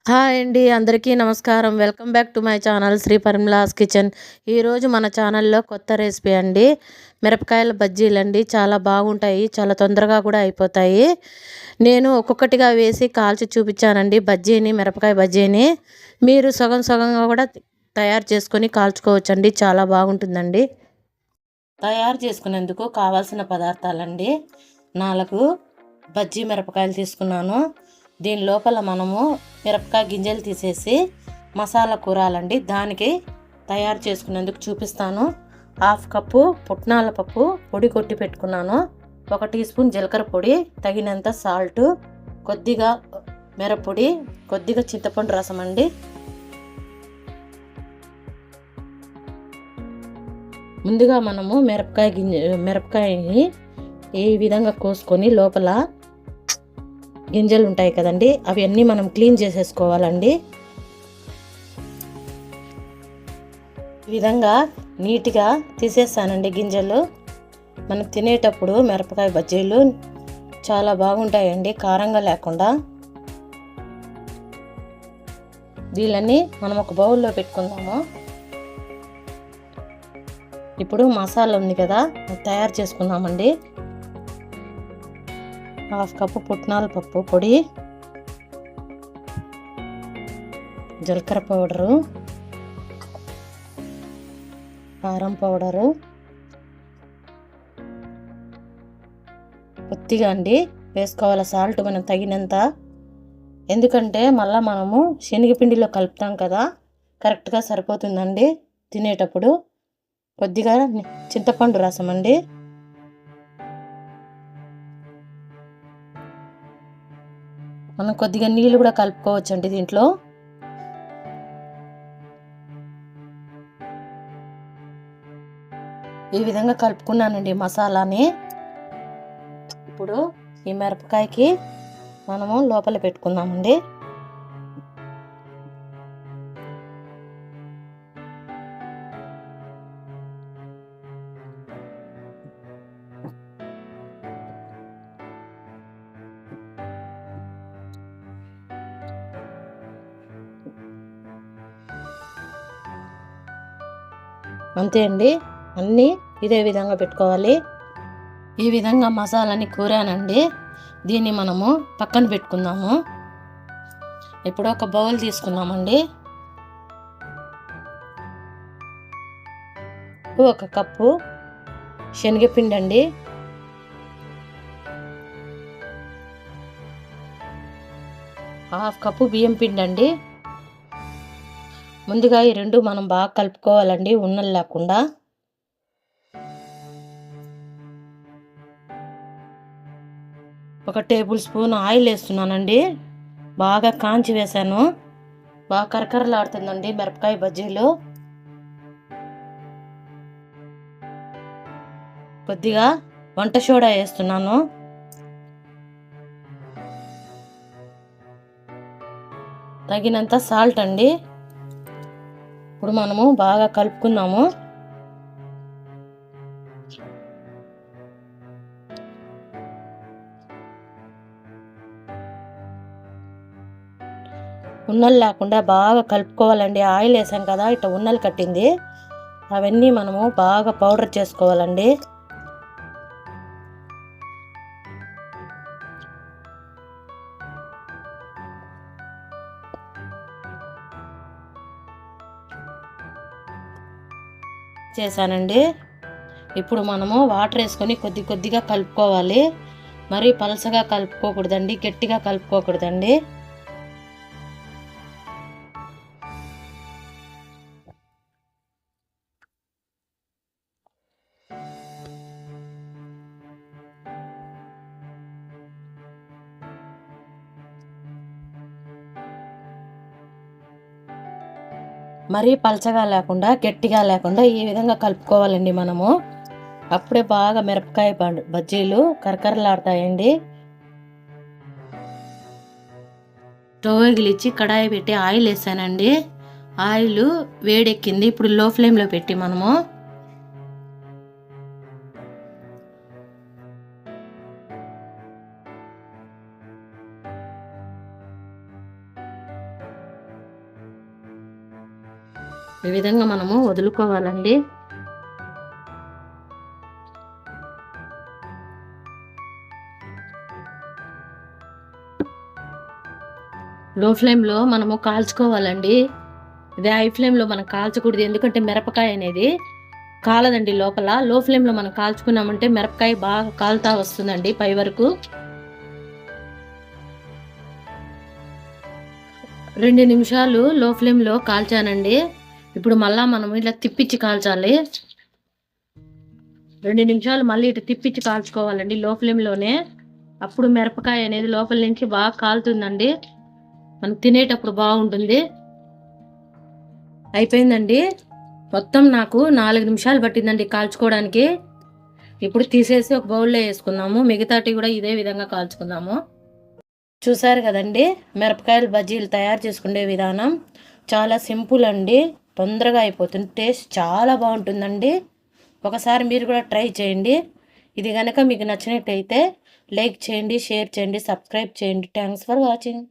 Hi అండి. అందరికీ నమస్కారం. Welcome back to my channel Shri Parimala's kitchen. ఈరోజు మన ఛానల్లో కొత్త రెసిపీ అండి. మిరపకాయల బజ్జీలండి. చాలా బాగుంటాయి. చాలా తొందరగా కూడా అయిపోతాయి. నేను ఒక్కొక్కటిగా వేసి కాల్చి చూపించానండి మిరపకాయ బజ్జీని. మీరు సగం సగంగా కూడా తయారు చేసుకొని కాల్చుకోవచ్చండి. చాలా బాగుంటుందండి. తయారు చేసుకునేందుకు కావాల్సిన పదార్థాలండి. 4 బజ్జీ మిరపకాయలు తీసుకున్నాను. దీని లోపల మనము మిరపకాయ గింజలు తీసేసి మసాలా కూరాలండి. దానికి తయారు చేసుకునేందుకు చూపిస్తాను. 1/2 కప్పు పుట్నాల పప్పు పొడి కొట్టి పెట్టుకున్నాను. 1 టీ స్పూన్ జీలకర్ర పొడి, తగినంత సాల్ట్, కొద్దిగా మిరప్పొడి, కొద్దిగా చింతపండు రసం అండి. ముందుగా మనము మిరపకాయని ఈ విధంగా కోసుకొని లోపల గింజలు ఉంటాయి కదండి, అవి అన్నీ మనం క్లీన్ చేసేసుకోవాలండి. ఈ విధంగా నీట్గా తీసేస్తానండి గింజలు. మనం తినేటప్పుడు మిరపకాయ బజ్జీలు చాలా బాగుంటాయండి, కారంగా లేకుండా. దీనిని మనం ఒక బౌల్లో పెట్టుకుందాము. ఇప్పుడు మసాలా ఉంది కదా, అది తయారు చేసుకుందామండి. 1/2 కప్పు పుట్నాల పప్పు పొడి, జీలకర్ర పౌడరు, కారం పౌడరు, కొద్దిగా అండి వేసుకోవాలి సాల్ట్ మనం తగినంత. ఎందుకంటే మళ్ళీ మనము శనగపిండిలో కలుపుతాం కదా, కరెక్ట్గా సరిపోతుందండి తినేటప్పుడు. కొద్దిగా చింతపండు రసం అండి. మనం కొద్దిగా నీళ్ళు కూడా కలుపుకోవచ్చండి దీంట్లో. ఈ విధంగా కలుపుకున్నానండి మసాలాని. ఇప్పుడు ఈ మిరపకాయకి మనము లోపల పెట్టుకుందామండి. అంతే అండి, అన్నీ ఇదే విధంగా పెట్టుకోవాలి. ఈ విధంగా మసాలాని కూరానండి. దీన్ని మనము పక్కన పెట్టుకుందాము. ఇప్పుడు ఒక బౌల్ తీసుకున్నామండి. 1 కప్పు శనగపిండి అండి, 1/2 కప్పు బియ్యం పిండి అండి. ముందుగా ఈ రెండు మనం బాగా కలుపుకోవాలండి, ఉన్నలు లేకుండా. ఒక టేబుల్ స్పూన్ ఆయిల్ వేస్తున్నానండి. బాగా కాంచి వేసాను. బాగా కరకరలాడుతుందండి మిరపకాయ బజ్జీలు. కొద్దిగా వంట సోడా వేస్తున్నాను. తగినంత సాల్ట్ అండి. ఇప్పుడు మనము బాగా కలుపుకుందాము. ఉన్నలు లేకుండా బాగా కలుపుకోవాలండి. ఆయిల్ వేసాం కదా, ఇట్లా ఉన్నలు కట్టింది, అవన్నీ మనము బాగా పౌడర్ చేసుకోవాలండి. చేశానండి. ఇప్పుడు మనము వాటర్ వేసుకొని కొద్ది కొద్దిగా కలుపుకోవాలి. మరీ పలసగా కలుపుకోకూడదండి, గట్టిగా కలుపుకోకూడదండి. మరీ పలచగా లేకుండా గట్టిగా లేకుండా ఈ విధంగా కలుపుకోవాలండి మనము. అప్పుడే బాగా మిరపకాయ బజ్జీలు కరకరలాడతాయండి. స్టవ్ వెలిగించి కడాయి పెట్టి ఆయిల్ వేసానండి. ఆయిల్ వేడెక్కింది. ఇప్పుడు లో ఫ్లేమ్లో పెట్టి మనము ఈ విధంగా మనము వదులుకోవాలండి. లో ఫ్లేమ్లో మనము కాల్చుకోవాలండి. ఇదే హై ఫ్లేమ్లో మనం కాల్చకూడదు, ఎందుకంటే మిరపకాయ అనేది కాలదండి లోపల. లో ఫ్లేమ్లో మనం కాల్చుకున్నామంటే మిరపకాయ బాగా కాలుతా వస్తుందండి పై వరకు. 2 నిమిషాలు లో ఫ్లేమ్లో కాల్చానండి. ఇప్పుడు మళ్ళా మనం ఇట్లా తిప్పించి కాల్చాలి. 2 నిమిషాలు మళ్ళీ ఇటు తిప్పించి కాల్చుకోవాలండి లో ఫ్లేమ్లోనే. అప్పుడు మిరపకాయ అనేది లోపల నుంచి బాగా కాలుతుందండి, మనం తినేటప్పుడు బాగుంటుంది. అయిపోయిందండి. మొత్తం నాకు 4 నిమిషాలు పట్టిందండి కాల్చుకోవడానికి. ఇప్పుడు తీసేసి ఒక బౌల్లో వేసుకుందాము. మిగతాటి కూడా ఇదే విధంగా కాల్చుకుందాము. చూసారు కదండి, మిరపకాయల బజ్జీలు తయారు చేసుకునే విధానం చాలా సింపుల్ అండి. తొందరగా అయిపోతుంది, టేస్ట్ చాలా బాగుంటుందండి. ఒకసారి మీరు కూడా ట్రై చేయండి. ఇది కనుక మీకు నచ్చినట్టయితే లైక్ చేయండి, షేర్ చేయండి, సబ్స్క్రైబ్ చేయండి. Thanks for watching.